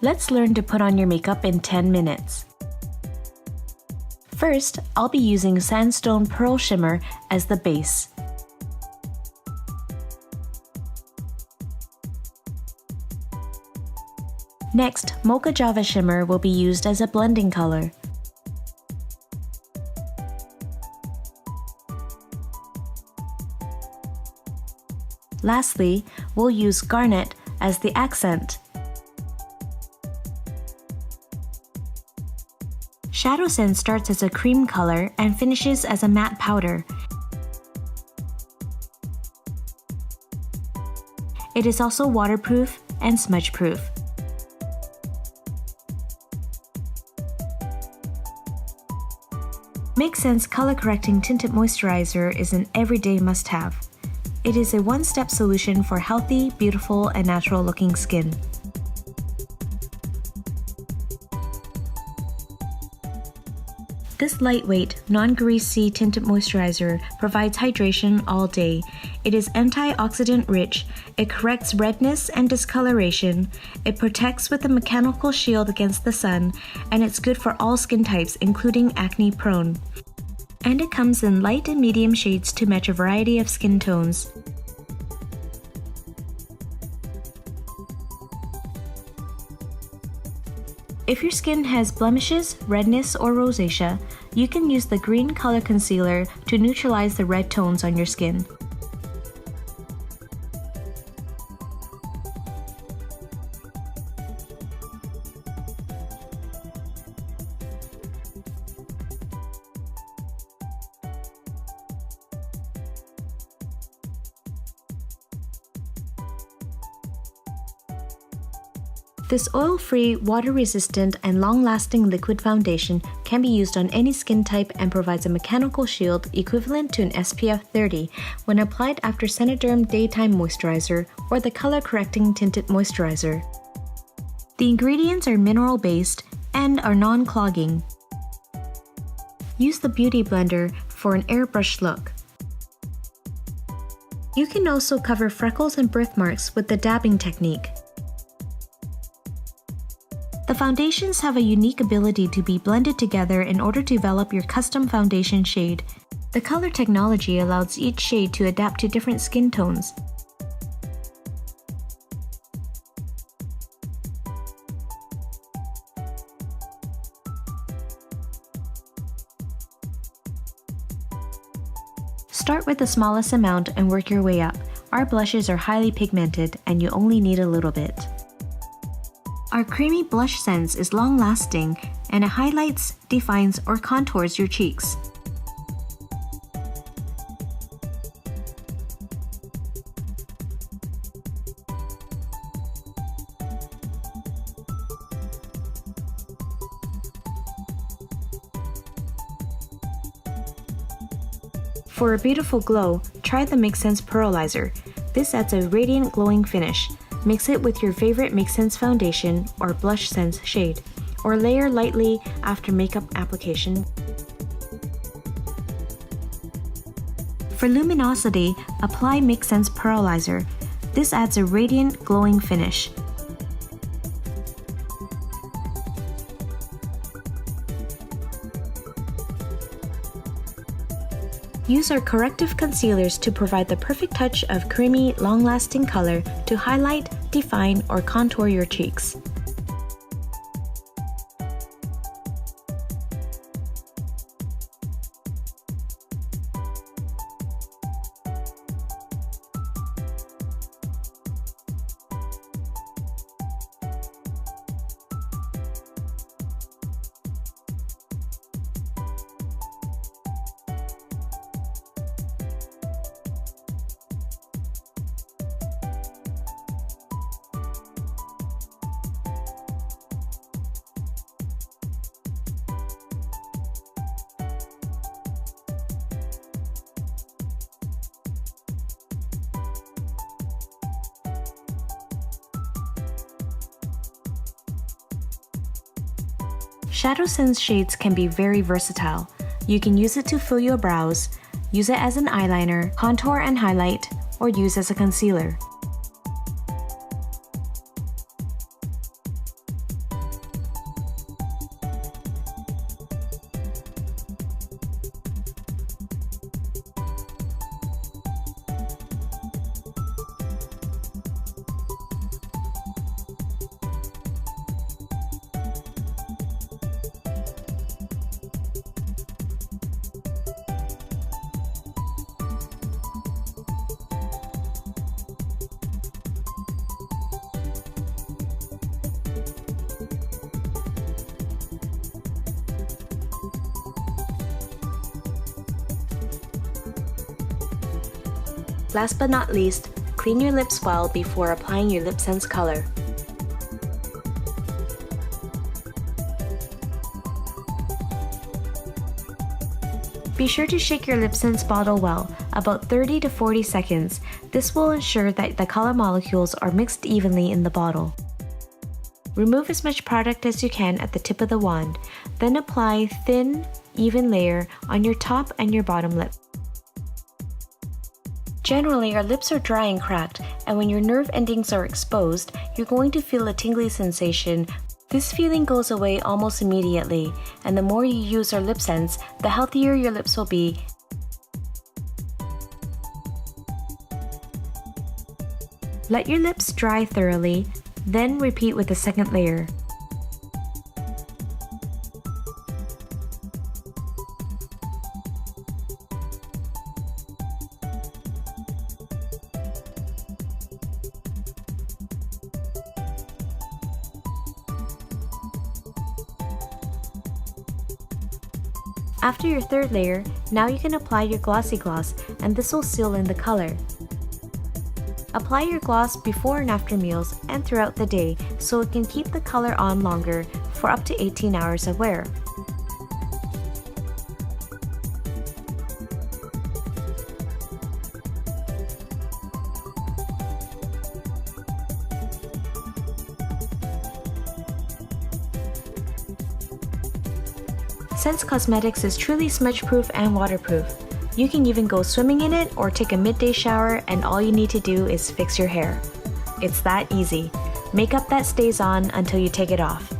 Let's learn to put on your makeup in 10 minutes. First, I'll be using Sandstone Pearl Shimmer as the base. Next, Mocha Java Shimmer will be used as a blending color. Lastly, we'll use Garnet as the accent. SeneGence starts as a cream color and finishes as a matte powder. It is also waterproof and smudge-proof. SeneGence Color Correcting Tinted Moisturizer is an everyday must-have. It is a one-step solution for healthy, beautiful, and natural-looking skin. This lightweight, non-greasy tinted moisturizer provides hydration all day. It is antioxidant rich, it corrects redness and discoloration, it protects with a mechanical shield against the sun, and it's good for all skin types including acne-prone. And it comes in light and medium shades to match a variety of skin tones. If your skin has blemishes, redness, or rosacea, you can use the green color concealer to neutralize the red tones on your skin. This oil-free, water-resistant, and long-lasting liquid foundation can be used on any skin type and provides a mechanical shield equivalent to an SPF 30 when applied after SeneDerm Daytime Moisturizer or the Color Correcting Tinted Moisturizer. The ingredients are mineral-based and are non-clogging. Use the Beauty Blender for an airbrush look. You can also cover freckles and birthmarks with the dabbing technique. The foundations have a unique ability to be blended together in order to develop your custom foundation shade. The color technology allows each shade to adapt to different skin tones. Start with the smallest amount and work your way up. Our blushes are highly pigmented and you only need a little bit. Our creamy blush sense is long-lasting and it highlights, defines, or contours your cheeks. For a beautiful glow, try the SeneGence Pearlizer. This adds a radiant glowing finish. Mix it with your favorite SeneGence foundation or blush sense shade, or layer lightly after makeup application. For luminosity, apply SeneGence Pearlizer. This adds a radiant, glowing finish. Use our corrective concealers to provide the perfect touch of creamy, long-lasting color to highlight, define, or contour your cheeks. SeneGence shades can be very versatile. You can use it to fill your brows, use it as an eyeliner, contour and highlight, or use as a concealer. Last but not least, clean your lips well before applying your SeneGence color. Be sure to shake your SeneGence bottle well, about 30 to 40 seconds. This will ensure that the color molecules are mixed evenly in the bottle. Remove as much product as you can at the tip of the wand, then apply thin, even layer on your top and your bottom lip. Generally, our lips are dry and cracked, and when your nerve endings are exposed, you're going to feel a tingly sensation. This feeling goes away almost immediately, and the more you use our SeneGence, the healthier your lips will be. Let your lips dry thoroughly, then repeat with the second layer. After your third layer, now you can apply your glossy gloss, and this will seal in the color. Apply your gloss before and after meals and throughout the day so it can keep the color on longer for up to 18 hours of wear. SeneGence Cosmetics is truly smudge-proof and waterproof. You can even go swimming in it or take a midday shower, and all you need to do is fix your hair. It's that easy. Makeup that stays on until you take it off.